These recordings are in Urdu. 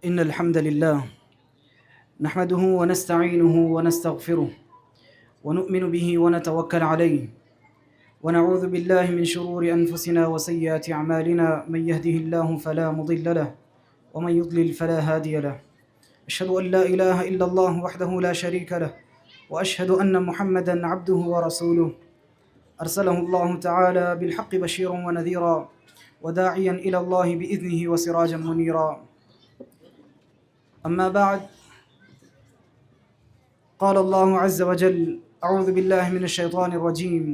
إن الحمد لله نحمده ونستعينه ونستغفره ونؤمن به ونتوكل عليه ونعوذ بالله من شرور أنفسنا وسيئات أعمالنا. من يهده الله فلا مضل له ومن يضلل فلا هادي له. أشهد أن لا إله إلا الله وحده لا شريك له وأشهد أن محمدا عبده ورسوله أرسله الله تعالى بالحق بشيرا ونذيرا وداعيا إلى الله بإذنه وسراجا منيرا. أما بعد، قال الله عز وجل: أعوذ بالله من الشيطان الرجيم.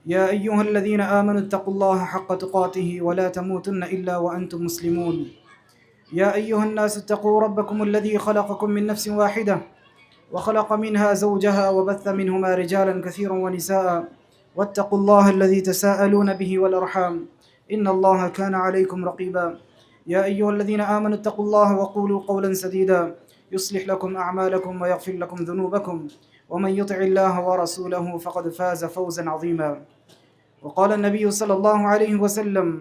يا أيها الذين آمنوا اتقوا الله حق تقاته ولا تموتن إلا وأنتم مسلمون. يا أيها الناس اتقوا ربكم الذي خلقكم من نفس واحدة وخلق منها زوجها وبث منهما رجالا كثيرا ونساء واتقوا الله الذي تساءلون به والأرحام إن الله كان عليكم رقيبا. يا أيها الذين آمنوا اتقوا الله وقولوا قولا سديدا يصلح لكم أعمالكم ويغفر لكم ذنوبكم ومن يطع الله ورسوله فقد فاز فوزا عظيما. وقال النبي صلى الله عليه وسلم: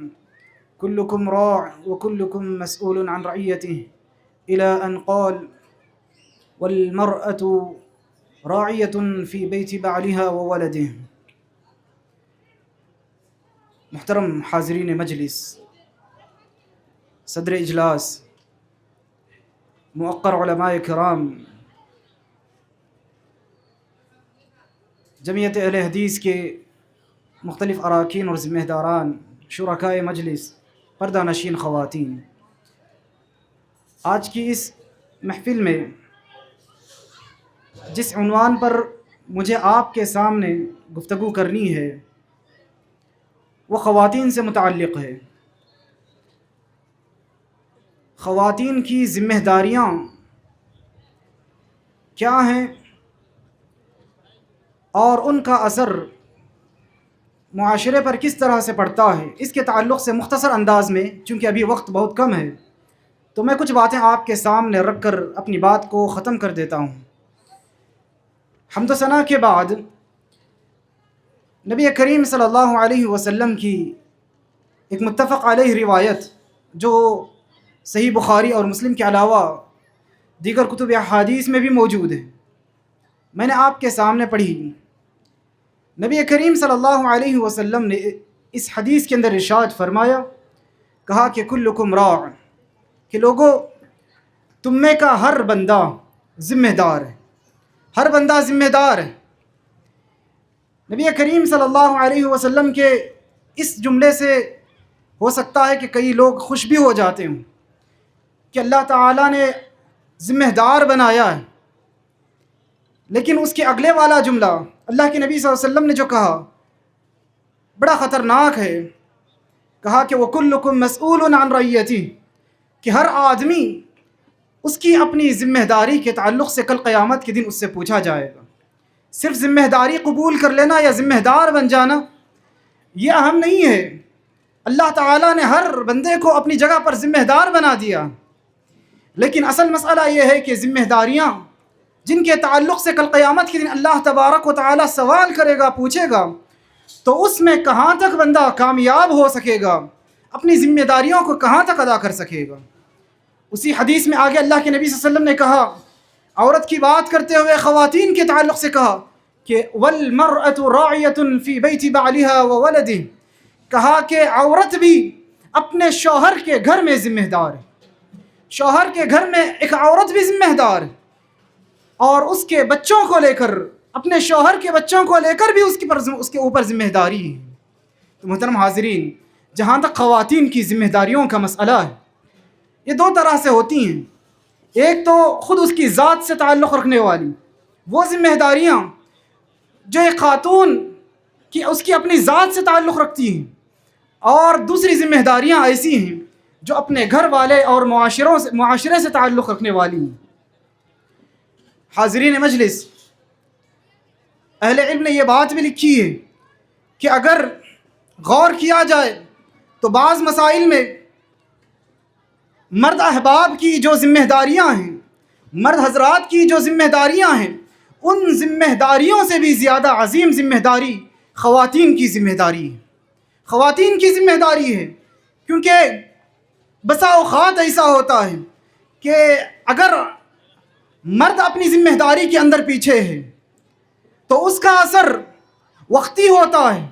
كلكم راع وكلكم مسؤول عن رعيته، إلى أن قال: والمرأة راعية في بيت بعلها وولده. محترم حاضرین مجلس، صدر اجلاس، موقر علماء کرام، جمعیت اہل حدیث کے مختلف اراکین اور ذمہ داران، شرکائے مجلس، پردہ نشین خواتین، آج کی اس محفل میں جس عنوان پر مجھے آپ کے سامنے گفتگو کرنی ہے وہ خواتین سے متعلق ہے۔ خواتین کی ذمہ داریاں کیا ہیں اور ان کا اثر معاشرے پر کس طرح سے پڑتا ہے، اس کے تعلق سے مختصر انداز میں، چونکہ ابھی وقت بہت کم ہے تو میں کچھ باتیں آپ کے سامنے رکھ کر اپنی بات کو ختم کر دیتا ہوں۔ حمد و ثنا کے بعد نبی کریم صلی اللہ علیہ وسلم کی ایک متفق علیہ روایت جو صحیح بخاری اور مسلم کے علاوہ دیگر کتب احادیث میں بھی موجود ہے، میں نے آپ کے سامنے پڑھی۔ نبی کریم صلی اللہ علیہ وسلم نے اس حدیث کے اندر ارشاد فرمایا، کہا کہ کلکم راع، کہ لوگوں تم میں کا ہر بندہ ذمہ دار ہے، ہر بندہ ذمہ دار ہے۔ نبی کریم صلی اللہ علیہ وسلم کے اس جملے سے ہو سکتا ہے کہ کئی لوگ خوش بھی ہو جاتے ہوں کہ اللہ تعالیٰ نے ذمہ دار بنایا ہے، لیکن اس کے اگلے والا جملہ اللہ کے نبی صلی اللہ علیہ وسلم نے جو کہا بڑا خطرناک ہے۔ کہا کہ وَكُلُّكُمْ مَسْئُولٌ عَنْ رَعِيَّتِهِ، کہ ہر آدمی اس کی اپنی ذمہ داری کے تعلق سے کل قیامت کے دن اس سے پوچھا جائے گا۔ صرف ذمہ داری قبول کر لینا یا ذمہ دار بن جانا یہ اہم نہیں ہے۔ اللہ تعالیٰ نے ہر بندے کو اپنی جگہ پر ذمہ دار بنا دیا، لیکن اصل مسئلہ یہ ہے کہ ذمہ داریاں جن کے تعلق سے کل قیامت کے دن اللہ تبارک و تعالیٰ سوال کرے گا، پوچھے گا، تو اس میں کہاں تک بندہ کامیاب ہو سکے گا، اپنی ذمہ داریوں کو کہاں تک ادا کر سکے گا۔ اسی حدیث میں آگے اللہ کے نبی صلی اللہ علیہ وسلم نے کہا، عورت کی بات کرتے ہوئے خواتین کے تعلق سے کہا کہ وَالْمَرْأَةُ رَاعِيَةٌ فِي بَيْتِ بَعْلِهَا وَوَلَدِهِ، کہا کہ عورت بھی اپنے شوہر کے گھر میں ذمہ دار ہے، شوہر کے گھر میں ایک عورت بھی ذمہ دار ہے، اور اس کے بچوں کو لے کر، اپنے شوہر کے بچوں کو لے کر بھی اس کے اوپر ذمہ داری ہے۔ تو محترم حاضرین، جہاں تک خواتین کی ذمہ داریوں کا مسئلہ ہے، یہ دو طرح سے ہوتی ہیں۔ ایک تو خود اس کی ذات سے تعلق رکھنے والی وہ ذمہ داریاں جو ایک خاتون کی اس کی اپنی ذات سے تعلق رکھتی ہیں، اور دوسری ذمہ داریاں ایسی ہیں جو اپنے گھر والے اور معاشرے سے تعلق رکھنے والی ہیں۔ حاضرین مجلس، اہل علم نے یہ بات بھی لکھی ہے کہ اگر غور کیا جائے تو بعض مسائل میں مرد احباب کی جو ذمہ داریاں ہیں، مرد حضرات کی جو ذمہ داریاں ہیں، ان ذمہ داریوں سے بھی زیادہ عظیم ذمہ داری خواتین کی ذمہ داری ہے، خواتین کی ذمہ داری ہے، کیونکہ بسا اوقات ایسا ہوتا ہے کہ اگر مرد اپنی ذمہ داری کے اندر پیچھے ہے تو اس کا اثر وقتی ہوتا ہے،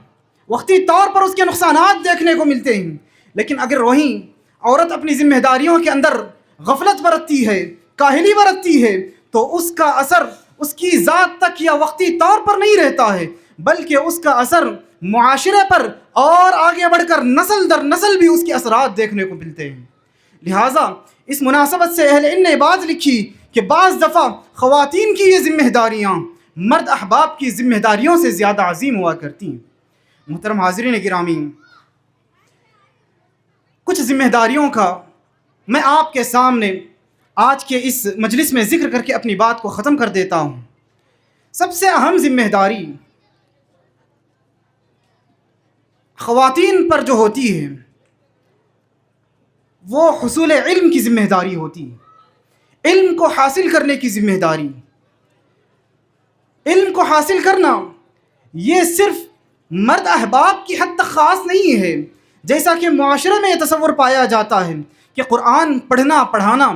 وقتی طور پر اس کے نقصانات دیکھنے کو ملتے ہیں، لیکن اگر وہیں عورت اپنی ذمہ داریوں کے اندر غفلت برتتی ہے، کاہلی برتتی ہے، تو اس کا اثر اس کی ذات تک یا وقتی طور پر نہیں رہتا ہے، بلکہ اس کا اثر معاشرے پر اور آگے بڑھ کر نسل در نسل بھی اس کے اثرات دیکھنے کو ملتے ہیں۔ لہٰذا اس مناسبت سے اہل علم نے بات لکھی کہ بعض دفعہ خواتین کی یہ ذمہ داریاں مرد احباب کی ذمہ داریوں سے زیادہ عظیم ہوا کرتی ہیں۔ محترم حاضرین گرامی، کچھ ذمہ داریوں کا میں آپ کے سامنے آج کے اس مجلس میں ذکر کر کے اپنی بات کو ختم کر دیتا ہوں۔ سب سے اہم ذمہ داری خواتین پر جو ہوتی ہے وہ حصول علم کی ذمہ داری ہوتی ہے، علم کو حاصل کرنے کی ذمہ داری۔ علم کو حاصل کرنا یہ صرف مرد احباب کی حد تک خاص نہیں ہے، جیسا کہ معاشرے میں یہ تصور پایا جاتا ہے کہ قرآن پڑھنا پڑھانا،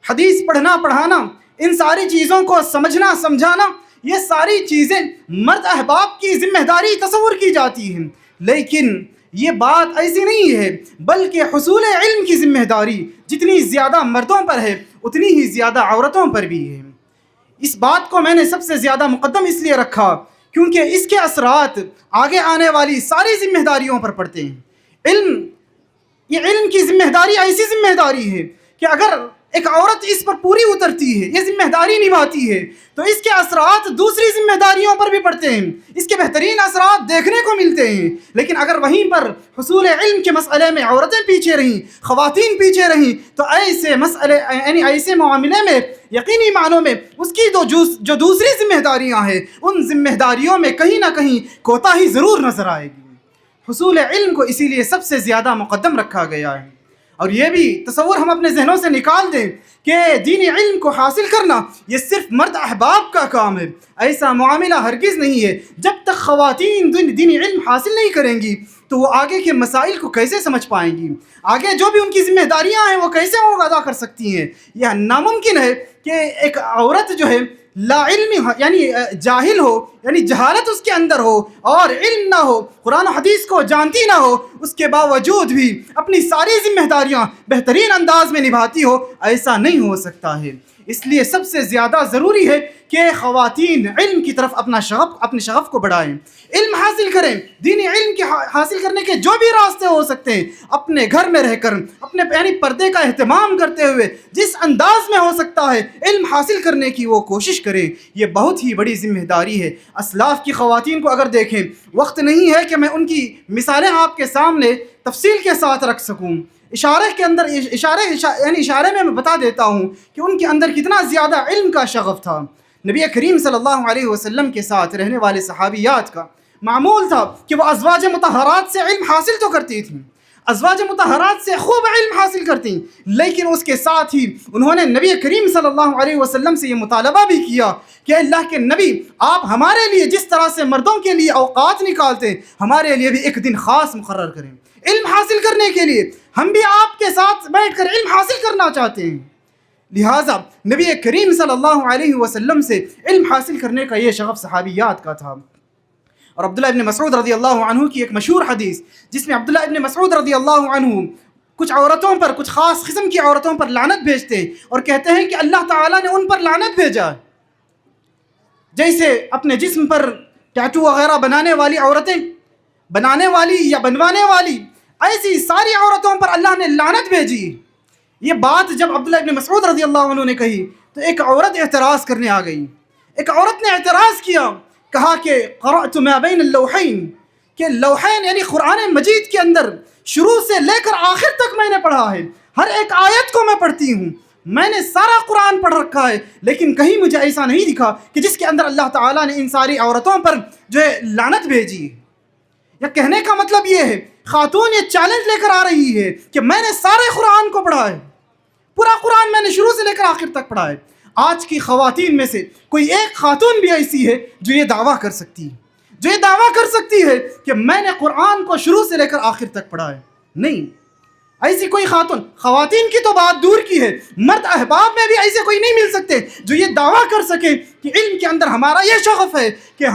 حدیث پڑھنا پڑھانا، ان ساری چیزوں کو سمجھنا سمجھانا، یہ ساری چیزیں مرد احباب کی ذمہ داری تصور کی جاتی ہیں، لیکن یہ بات ایسی نہیں ہے، بلکہ حصول علم کی ذمہ داری جتنی زیادہ مردوں پر ہے اتنی ہی زیادہ عورتوں پر بھی ہے۔ اس بات کو میں نے سب سے زیادہ مقدم اس لیے رکھا کیونکہ اس کے اثرات آگے آنے والی ساری ذمہ داریوں پر پڑتے ہیں۔ یہ علم کی ذمہ داری ایسی ذمہ داری ہے کہ اگر ایک عورت اس پر پوری اترتی ہے، یہ ذمہ داری نبھاتی ہے، تو اس کے اثرات دوسری ذمہ داریوں پر بھی پڑتے ہیں، اس کے بہترین اثرات دیکھنے کو ملتے ہیں۔ لیکن اگر وہیں پر حصول علم کے مسئلے میں عورتیں پیچھے رہیں، خواتین پیچھے رہیں، تو ایسے مسئلے یعنی ایسے معاملے میں یقینی معنوں میں اس کی جو دوسری ذمہ داریاں ہیں ان ذمہ داریوں میں کہیں نہ کہیں کوتاہی ضرور نظر آئے گی۔ حصول علم کو اسی لیے سب سے زیادہ مقدم رکھا گیا ہے، اور یہ بھی تصور ہم اپنے ذہنوں سے نکال دیں کہ دینی علم کو حاصل کرنا یہ صرف مرد احباب کا کام ہے۔ ایسا معاملہ ہرگز نہیں ہے۔ جب تک خواتین دینی علم حاصل نہیں کریں گی تو وہ آگے کے مسائل کو کیسے سمجھ پائیں گی، آگے جو بھی ان کی ذمہ داریاں ہیں وہ کیسے وہ ادا کر سکتی ہیں۔ یہ ناممکن ہے کہ ایک عورت جو ہے لا علم یعنی جاہل ہو، یعنی جہالت اس کے اندر ہو اور علم نہ ہو، قرآن و حدیث کو جانتی نہ ہو، اس کے باوجود بھی اپنی ساری ذمہ داریاں بہترین انداز میں نبھاتی ہو، ایسا نہیں ہو سکتا ہے۔ اس لیے سب سے زیادہ ضروری ہے کہ خواتین علم کی طرف اپنے شغف کو بڑھائیں، علم حاصل کریں۔ دینی علم کے حاصل کرنے کے جو بھی راستے ہو سکتے ہیں اپنے گھر میں رہ کر اپنے یعنی پردے کا اہتمام کرتے ہوئے جس انداز میں ہو سکتا ہے علم حاصل کرنے کی وہ کوشش کریں۔ یہ بہت ہی بڑی ذمہ داری ہے۔ اسلاف کی خواتین کو اگر دیکھیں، وقت نہیں ہے کہ میں ان کی مثالیں آپ کے سامنے تفصیل کے ساتھ رکھ سکوں۔ اشارے میں بتا دیتا ہوں کہ ان کے اندر کتنا زیادہ علم کا شغف تھا۔ نبی کریم صلی اللہ علیہ وسلم کے ساتھ رہنے والے صحابیات کا معمول تھا کہ وہ ازواج مطہرات سے علم حاصل تو کرتی تھیں، ازواج مطہرات سے خوب علم حاصل کرتی، لیکن اس کے ساتھ ہی انہوں نے نبی کریم صلی اللہ علیہ وسلم سے یہ مطالبہ بھی کیا کہ اللہ کے نبی، آپ ہمارے لیے جس طرح سے مردوں کے لیے اوقات نکالتے ہمارے لیے بھی ایک دن خاص مقرر کریں علم حاصل کرنے کے لیے۔ ہم بھی آپ کے ساتھ بیٹھ کر علم حاصل کرنا چاہتے ہیں۔ لہٰذا نبی کریم صلی اللہ علیہ وسلم سے علم حاصل کرنے کا یہ شغف صحابیات کا تھا۔ اور عبداللہ ابن مسعود رضی اللہ عنہ کی ایک مشہور حدیث جس میں عبداللہ ابن مسعود رضی اللہ عنہ کچھ عورتوں پر، کچھ خاص قسم کی عورتوں پر لعنت بھیجتے ہیں اور کہتے ہیں کہ اللہ تعالیٰ نے ان پر لعنت بھیجا، جیسے اپنے جسم پر ٹیٹو وغیرہ بنانے والی عورتیں، بنانے والی یا بنوانے والی، ایسی ساری عورتوں پر اللہ نے لعنت بھیجی۔ یہ بات جب عبداللہ ابن مسعود رضی اللہ عنہ نے کہی تو ایک عورت اعتراض کرنے آ گئی۔ ایک عورت نے اعتراض کیا، کہا کہ قرأت ما بین اللوحین، کہ لوحین یعنی قرآن مجید کے اندر شروع سے لے کر آخر تک میں نے پڑھا ہے، ہر ایک آیت کو میں پڑھتی ہوں، میں نے سارا قرآن پڑھ رکھا ہے، لیکن کہیں مجھے ایسا نہیں دکھا کہ جس کے اندر اللہ تعالیٰ نے ان ساری عورتوں پر جو ہے لعنت بھیجی۔ یا کہنے کا مطلب یہ ہے، خاتون یہ چیلنج لے کر آ رہی ہے کہ میں نے سارے قرآن کو پڑھا ہے، پورا قرآن میں نے شروع سے لے کر آخر تک پڑھا ہے۔ آج کی خواتین میں سے کوئی ایک خاتون بھی ایسی ہے جو یہ دعویٰ کر سکتی ہے، جو یہ دعویٰ کر سکتی ہے کہ میں نے قرآن کو شروع سے لے کر آخر تک پڑھا ہے؟ نہیں۔ ایسی کوئی خاتون، خواتین کی تو بات دور کی ہے، مرد احباب میں بھی ایسے کوئی نہیں مل سکتے جو یہ دعویٰ کر سکے کہ علم کے اندر ہمارا یہ شغف ہے کہ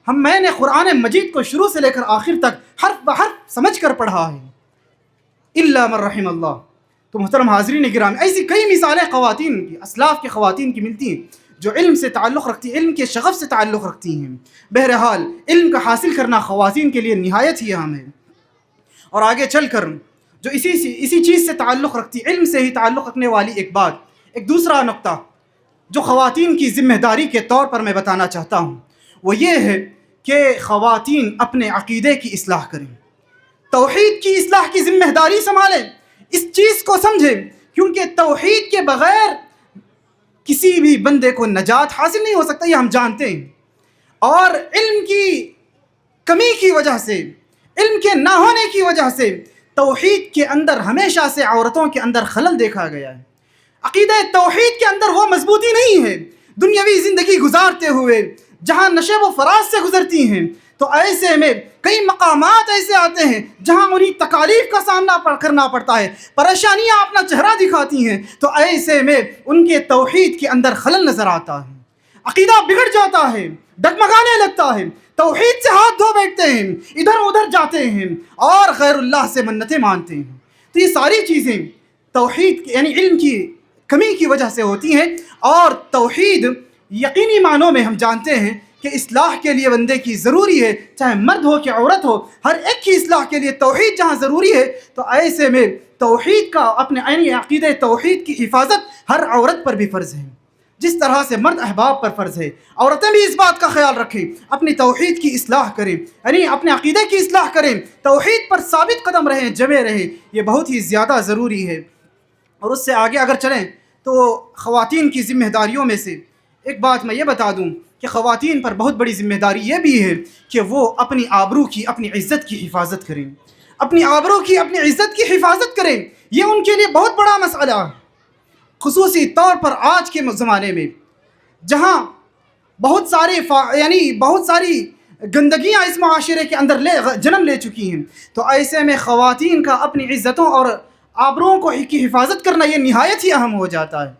میں نے قرآن مجید کو شروع سے لے کر آخر تک حرف بحرف سمجھ کر پڑھا ہے، الا من رحم اللہ۔ تو محترم حاضرین گرامی، ایسی کئی مثالیں خواتین کی، اسلاف کے خواتین کی ملتی ہیں جو علم سے تعلق رکھتی ہیں، علم کے شغف سے تعلق رکھتی ہیں۔ بہرحال علم کا حاصل کرنا خواتین کے لیے نہایت ہی اہم ہے۔ اور آگے چل کر جو اسی چیز سے تعلق رکھتی، علم سے ہی تعلق رکھنے والی ایک بات، ایک دوسرا نقطہ جو خواتین کی ذمہ داری کے طور پر میں بتانا چاہتا ہوں، وہ یہ ہے کہ خواتین اپنے عقیدے کی اصلاح کریں، توحید کی اصلاح کی ذمہ داری سنبھالیں۔ اس چیز کو سمجھیں، کیونکہ توحید کے بغیر کسی بھی بندے کو نجات حاصل نہیں ہو سکتا، یہ ہم جانتے ہیں۔ اور علم کی کمی کی وجہ سے، علم کے نہ ہونے کی وجہ سے توحید کے اندر ہمیشہ سے عورتوں کے اندر خلل دیکھا گیا ہے۔ عقیدہ توحید کے اندر وہ مضبوطی نہیں ہے۔ دنیاوی زندگی گزارتے ہوئے جہاں نشیب و فراز سے گزرتی ہیں، تو ایسے میں کئی مقامات ایسے آتے ہیں جہاں انہیں تکالیف کا سامنا کرنا پڑتا ہے، پریشانیاں اپنا چہرہ دکھاتی ہیں، تو ایسے میں ان کے توحید کے اندر خلل نظر آتا ہے، عقیدہ بگڑ جاتا ہے، ڈگمگانے لگتا ہے، توحید سے ہاتھ دھو بیٹھتے ہیں، ادھر ادھر جاتے ہیں اور غیر اللہ سے منتیں مانتے ہیں۔ تو یہ ساری چیزیں توحید یعنی علم کی کمی کی وجہ سے ہوتی ہیں۔ اور توحید یقینی معنوں میں ہم جانتے ہیں کہ اصلاح کے لیے بندے کی ضروری ہے، چاہے مرد ہو کہ عورت ہو، ہر ایک کی اصلاح کے لیے توحید جہاں ضروری ہے، تو ایسے میں توحید کا اپنے یعنی عقیدہ توحید کی حفاظت ہر عورت پر بھی فرض ہے، جس طرح سے مرد احباب پر فرض ہے۔ عورتیں بھی اس بات کا خیال رکھیں، اپنی توحید کی اصلاح کریں، یعنی اپنے عقیدے کی اصلاح کریں، توحید پر ثابت قدم رہیں، جمے رہیں، یہ بہت ہی زیادہ ضروری ہے۔ اور اس سے آگے اگر چلیں تو خواتین کی ذمہ داریوں میں سے ایک بات میں یہ بتا دوں کہ خواتین پر بہت بڑی ذمہ داری یہ بھی ہے کہ وہ اپنی آبرو کی، اپنی عزت کی حفاظت کریں، اپنی آبرو کی، اپنی عزت کی حفاظت کریں۔ یہ ان کے لیے بہت بڑا مسئلہ ہے، خصوصی طور پر آج کے زمانے میں جہاں بہت ساری گندگیاں اس معاشرے کے اندر جنم لے چکی ہیں، تو ایسے میں خواتین کا اپنی عزتوں اور آبروؤں کی حفاظت کرنا یہ نہایت ہی اہم ہو جاتا ہے۔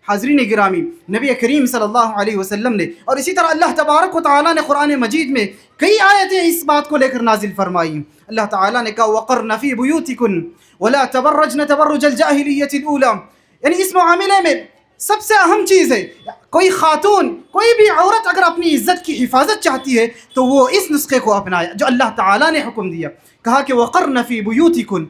حاضرین گرامی، نبی کریم صلی اللہ علیہ وسلم نے اور اسی طرح اللہ تبارک و تعالیٰ نے قرآن مجید میں کئی آیتیں اس بات کو لے کر نازل فرمائی۔ اللہ تعالیٰ نے کہا وَقَرْنَ فِي بُيُوتِكُنْ وَلَا تَبَرَّجْنَ تَبَرُّجَ الْجَاهِلِيَّةِ الْأُولَىٰ، یعنی اس معاملے میں سب سے اہم چیز ہے، کوئی خاتون، کوئی بھی عورت اگر اپنی عزت کی حفاظت چاہتی ہے تو وہ اس نسخے کو اپنائے جو اللہ تعالیٰ نے حکم دیا۔ کہا کہ وَقَرْنَ فِي بُيُوتِكُنْ،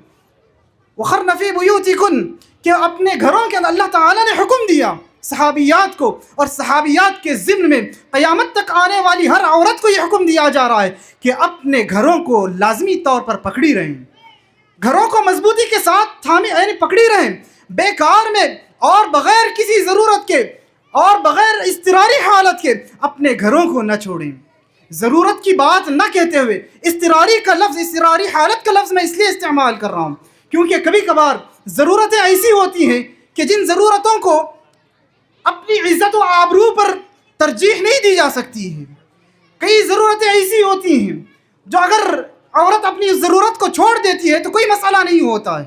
وَقَرْنَ فِي بُيُوتِكُنْ، کہ اپنے گھروں کے اندر اللہ تعالیٰ نے حکم دیا صحابیات کو، اور صحابیات کے ضمن میں قیامت تک آنے والی ہر عورت کو یہ حکم دیا جا رہا ہے کہ اپنے گھروں کو لازمی طور پر پکڑی رہیں، گھروں کو مضبوطی کے ساتھ تھامے یعنی پکڑی رہیں، بیکار میں اور بغیر کسی ضرورت کے اور بغیر اضطراری حالت کے اپنے گھروں کو نہ چھوڑیں۔ ضرورت کی بات نہ کہتے ہوئے اضطراری حالت کا لفظ میں اس لیے استعمال کر رہا ہوں کیونکہ کبھی کبھار ضرورتیں ایسی ہوتی ہیں کہ جن ضرورتوں کو اپنی عزت و آبرو پر ترجیح نہیں دی جا سکتی ہے۔ کئی ضرورتیں ایسی ہوتی ہیں جو اگر عورت اپنی ضرورت کو چھوڑ دیتی ہے تو کوئی مسئلہ نہیں ہوتا ہے،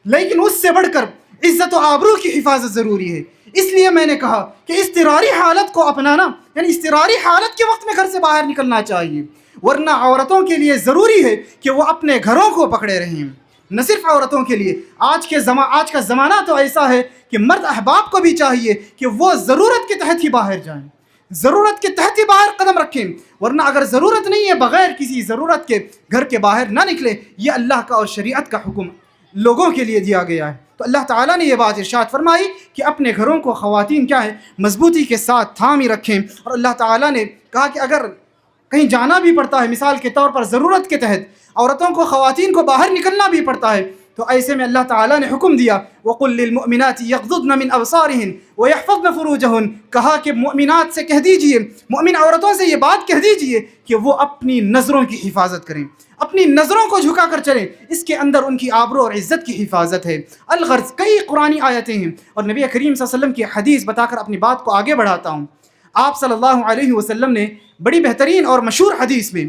لیکن اس سے بڑھ کر عزت و آبرو کی حفاظت ضروری ہے۔ اس لیے میں نے کہا کہ اضطراری حالت کو اپنانا، یعنی اضطراری حالت کے وقت میں گھر سے باہر نکلنا چاہیے، ورنہ عورتوں کے لیے ضروری ہے کہ وہ اپنے گھروں کو پکڑے رہیں۔ نہ صرف عورتوں کے لیے، آج کا زمانہ تو ایسا ہے کہ مرد احباب کو بھی چاہیے کہ وہ ضرورت کے تحت ہی باہر جائیں، ضرورت کے تحت ہی باہر قدم رکھیں، ورنہ اگر ضرورت نہیں ہے بغیر کسی ضرورت کے گھر کے باہر نہ نکلیں۔ یہ اللہ کا اور شریعت کا حکم لوگوں کے لیے دیا گیا ہے۔ تو اللہ تعالیٰ نے یہ بات ارشاد فرمائی کہ اپنے گھروں کو خواتین کیا ہے مضبوطی کے ساتھ تھامی رکھیں، اور اللہ تعالیٰ نے کہا کہ اگر کہیں جانا بھی پڑتا ہے، مثال کے طور پر ضرورت کے تحت عورتوں کو، خواتین کو باہر نکلنا بھی پڑتا ہے، تو ایسے میں اللہ تعالیٰ نے حکم دیا وَقُلْ لِلْمُؤْمِنَاتِ يَغْضُضْنَ مِنْ أَبْصَارِهِنْ وَيَحْفَظْنَ فُرُوجَهُنْ، کہا کہ مؤمنات سے کہہ دیجئے، مؤمن عورتوں سے یہ بات کہہ دیجئے کہ وہ اپنی نظروں کی حفاظت کریں، اپنی نظروں کو جھکا کر چلیں، اس کے اندر ان کی آبرو اور عزت کی حفاظت ہے۔ الغرض کئی قرآنی آیتیں ہیں، اور نبی کریم صلی اللہ علیہ وسلم کی حدیث بتا کر اپنی بات کو آگے بڑھاتا ہوں۔ آپ صلی اللہ علیہ وسلم نے بڑی بہترین اور مشہور حدیث میں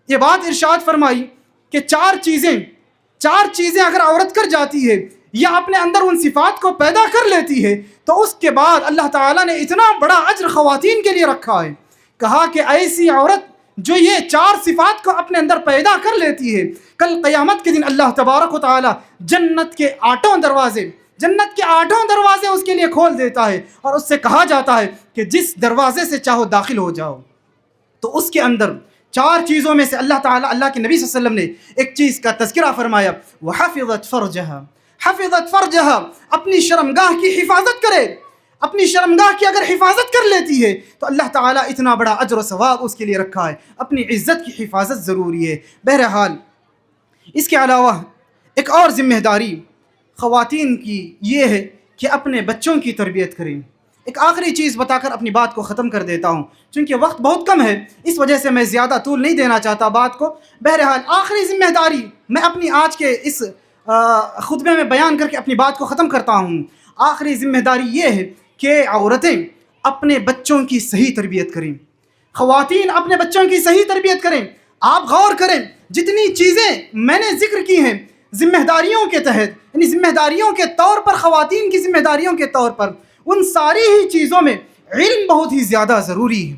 یہ بات ارشاد فرمائی کہ 4 چیزیں 4 چیزیں اگر عورت کر جاتی ہے یا اپنے اندر ان صفات کو پیدا کر لیتی ہے تو اس کے بعد اللہ تعالیٰ نے اتنا بڑا اجر خواتین کے لیے رکھا ہے. کہا کہ ایسی عورت جو یہ 4 صفات کو اپنے اندر پیدا کر لیتی ہے، کل قیامت کے دن اللہ تبارک و تعالیٰ جنت کے 8 دروازے اس کے لیے کھول دیتا ہے اور اس سے کہا جاتا ہے کہ جس دروازے سے چاہو داخل ہو جاؤ. تو اس کے اندر 4 چیزوں میں سے اللہ تعالیٰ، اللہ کے نبی صلی اللہ علیہ وسلم نے ایک چیز کا تذکرہ فرمایا، وَحَفِظَتْ فَرْجَهَا، اپنی شرمگاہ کی حفاظت کرے. اپنی شرمگاہ کی اگر حفاظت کر لیتی ہے تو اللہ تعالیٰ اتنا بڑا اجر و ثواب اس کے لیے رکھا ہے. اپنی عزت کی حفاظت ضروری ہے. بہرحال اس کے علاوہ ایک اور ذمہ داری خواتین کی یہ ہے کہ اپنے بچوں کی تربیت کریں. ایک آخری چیز بتا کر اپنی بات کو ختم کر دیتا ہوں، چونکہ وقت بہت کم ہے، اس وجہ سے میں زیادہ طول نہیں دینا چاہتا بات کو. بہرحال آخری ذمہ داری میں اپنی آج کے اس خطبے میں بیان کر کے اپنی بات کو ختم کرتا ہوں. آخری ذمہ داری یہ ہے کہ عورتیں اپنے بچوں کی صحیح تربیت کریں. خواتین اپنے بچوں کی صحیح تربیت کریں. آپ غور کریں، جتنی چیزیں میں نے ذکر کی ہیں ذمہ داریوں کے تحت، یعنی ذمہ داریوں کے طور پر، خواتین کی ذمہ داریوں کے طور پر، ان ساری ہی چیزوں میں علم بہت ہی زیادہ ضروری ہے.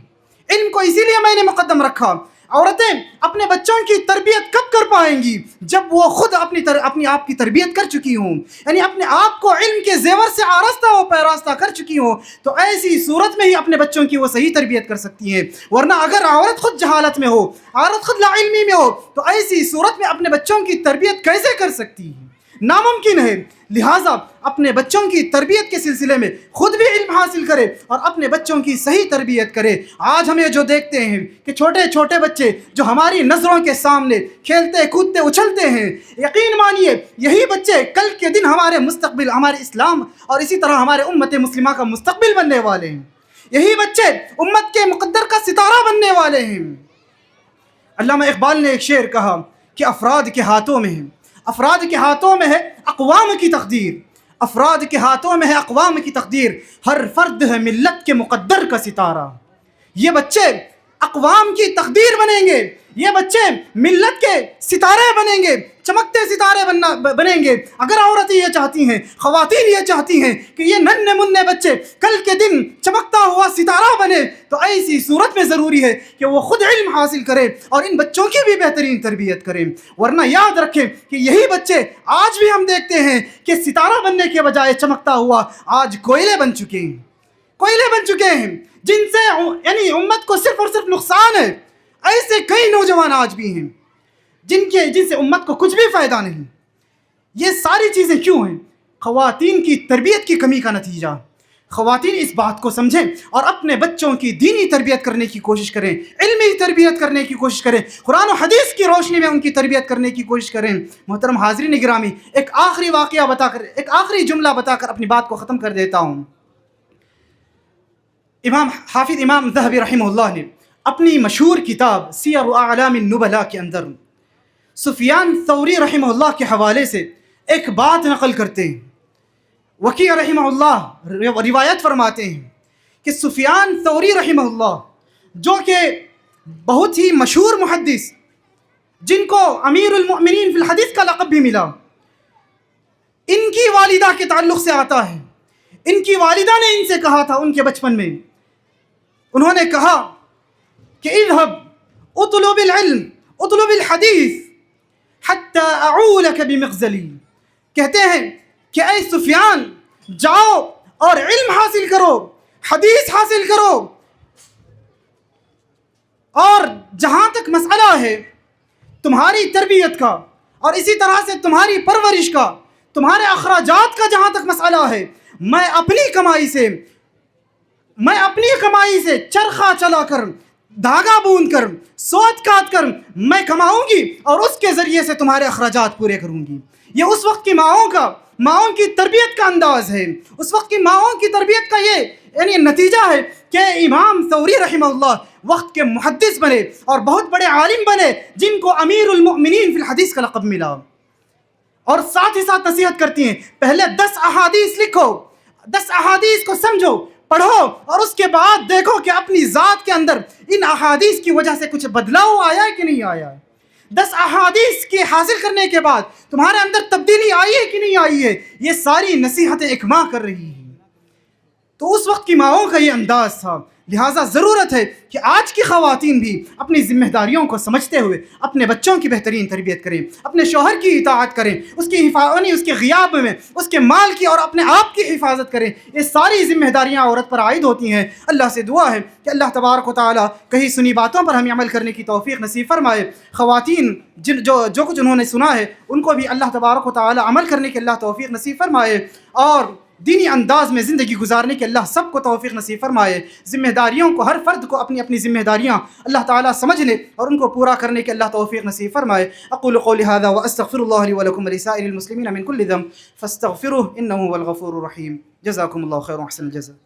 علم کو اسی لیے میں نے مقدم رکھا. عورتیں اپنے بچوں کی تربیت کب کر پائیں گی؟ جب وہ خود اپنی آپ کی تربیت کر چکی ہوں، یعنی اپنے آپ کو علم کے زیور سے آراستہ و پیراستہ کر چکی ہوں. تو ایسی صورت میں ہی اپنے بچوں کی وہ صحیح تربیت کر سکتی ہیں. ورنہ اگر عورت خود جہالت میں ہو، عورت خود لا علمی میں ہو، تو ایسی صورت میں اپنے بچوں کی تربیت کیسے کر سکتی ہے؟ ناممکن ہے. لہٰذا اپنے بچوں کی تربیت کے سلسلے میں خود بھی علم حاصل کرے اور اپنے بچوں کی صحیح تربیت کرے. آج ہمیں جو دیکھتے ہیں کہ چھوٹے چھوٹے بچے جو ہماری نظروں کے سامنے کھیلتے کودتے اچھلتے ہیں، یقین مانیے یہی بچے کل کے دن ہمارے مستقبل، ہمارے اسلام اور اسی طرح ہمارے امت مسلمہ کا مستقبل بننے والے ہیں. یہی بچے امت کے مقدر کا ستارہ بننے والے ہیں. علامہ اقبال نے ایک شعر کہا کہ افراد کے ہاتھوں میں ہے، افراد کے ہاتھوں میں ہے اقوام کی تقدیر، افراد کے ہاتھوں میں ہے اقوام کی تقدیر، ہر فرد ہے ملت کے مقدر کا ستارہ. یہ بچے اقوام کی تقدیر بنیں گے، یہ بچے ملت کے ستارے بنیں گے، چمکتے ستارے بنیں گے. اگر عورتیں یہ چاہتی ہیں، خواتین یہ چاہتی ہیں کہ یہ ننھے منھے بچے کل کے دن چمکتا ہوا ستارہ بنے، تو ایسی صورت میں ضروری ہے کہ وہ خود علم حاصل کرے اور ان بچوں کی بھی بہترین تربیت کریں. ورنہ یاد رکھیں کہ یہی بچے آج بھی ہم دیکھتے ہیں کہ ستارہ بننے کے بجائے چمکتا ہوا آج کوئلے بن چکے ہیں، کوئلے بن چکے ہیں، جن سے یعنی امت کو صرف اور صرف نقصان ہے. ایسے کئی نوجوان آج بھی ہیں جن سے امت کو کچھ بھی فائدہ نہیں. یہ ساری چیزیں کیوں ہیں؟ خواتین کی تربیت کی کمی کا نتیجہ. خواتین اس بات کو سمجھیں اور اپنے بچوں کی دینی تربیت کرنے کی کوشش کریں، علمی تربیت کرنے کی کوشش کریں، قرآن و حدیث کی روشنی میں ان کی تربیت کرنے کی کوشش کریں. محترم حاضرین گرامی، ایک آخری واقعہ بتا کر، ایک آخری جملہ بتا کر اپنی بات کو ختم کر دیتا ہوں. حافظ امام ذہبی رحمہ اللہ نے اپنی مشہور کتاب سیر اعلام النبلاء کے اندر سفیان ثوری رحمہ اللہ کے حوالے سے ایک بات نقل کرتے ہیں. وکیع رحمہ اللہ روایت فرماتے ہیں کہ سفیان ثوری رحمہ اللہ، جو کہ بہت ہی مشہور محدث، جن کو امیر المؤمنین فی الحدیث کا لقب بھی ملا، ان کی والدہ کے تعلق سے آتا ہے. ان کی والدہ نے ان سے کہا تھا ان کے بچپن میں، انہوں نے کہا کہ اذهب اطلب العلم اطلب الحدیث حتی اعولک بمغزلی. کہتے ہیں کہ اے سفیان، جاؤ اور علم حاصل کرو، حدیث حاصل کرو، اور جہاں تک مسئلہ ہے تمہاری تربیت کا اور اسی طرح سے تمہاری پرورش کا، تمہارے اخراجات کا جہاں تک مسئلہ ہے، میں اپنی کمائی سے چرخہ چلا کر، دھاگا بوند کر، سوت کاٹ کر میں کماؤں گی اور اس کے ذریعے سے تمہارے اخراجات پورے کروں گی. یہ اس وقت کی ماؤں کی تربیت کا انداز ہے، اس وقت کی ماؤں کی تربیت کا یہ یعنی نتیجہ ہے کہ امام ثوری رحمہ اللہ وقت کے محدث بنے اور بہت بڑے عالم بنے، جن کو امیر المؤمنین فی الحدیث کا لقب ملا. اور ساتھ ہی ساتھ نصیحت کرتی ہیں، پہلے 10 احادیث لکھو، 10 احادیث کو سمجھو، پڑھو، اور اس کے بعد دیکھو کہ اپنی ذات کے اندر ان احادیث کی وجہ سے کچھ بدلاؤ آیا ہے کہ نہیں آیا ہے. 10 احادیث کی حاصل کرنے کے بعد تمہارے اندر تبدیلی آئی ہے کہ نہیں آئی ہے؟ یہ ساری نصیحتیں ایک ماں کر رہی ہے۔ تو اس وقت کی ماؤں کا یہ انداز تھا۔ لہٰذا ضرورت ہے کہ آج کی خواتین بھی اپنی ذمہ داریوں کو سمجھتے ہوئے اپنے بچوں کی بہترین تربیت کریں، اپنے شوہر کی اطاعت کریں، اس کے غیاب میں اس کے مال کی اور اپنے آپ کی حفاظت کریں۔ یہ ساری ذمہ داریاں عورت پر عائد ہوتی ہیں۔ اللہ سے دعا ہے کہ اللہ تبارک و تعالیٰ کہیں سنی باتوں پر ہمیں عمل کرنے کی توفیق نصیب فرمائے۔ خواتین جو کچھ انہوں نے سنا ہے ان کو بھی اللہ تبارک و تعالیٰ عمل کرنے کی اللہ توفیق نصیب فرمائے، اور دینی انداز میں زندگی گزارنے کے اللہ سب کو توفیق نصیب فرمائے۔ ذمہ داریوں کو، ہر فرد کو اپنی اپنی ذمہ داریاں اللہ تعالیٰ سمجھ لے اور ان کو پورا کرنے کے اللہ توفیق نصیب فرمائے۔ اقول قولی هذا واستغفر الله لي ولكم ولسائر المسلمين من كل ذنب فاستغفروه انه هو الغفور الرحيم۔ جزاكم الله خيرا واحسن الجزاء۔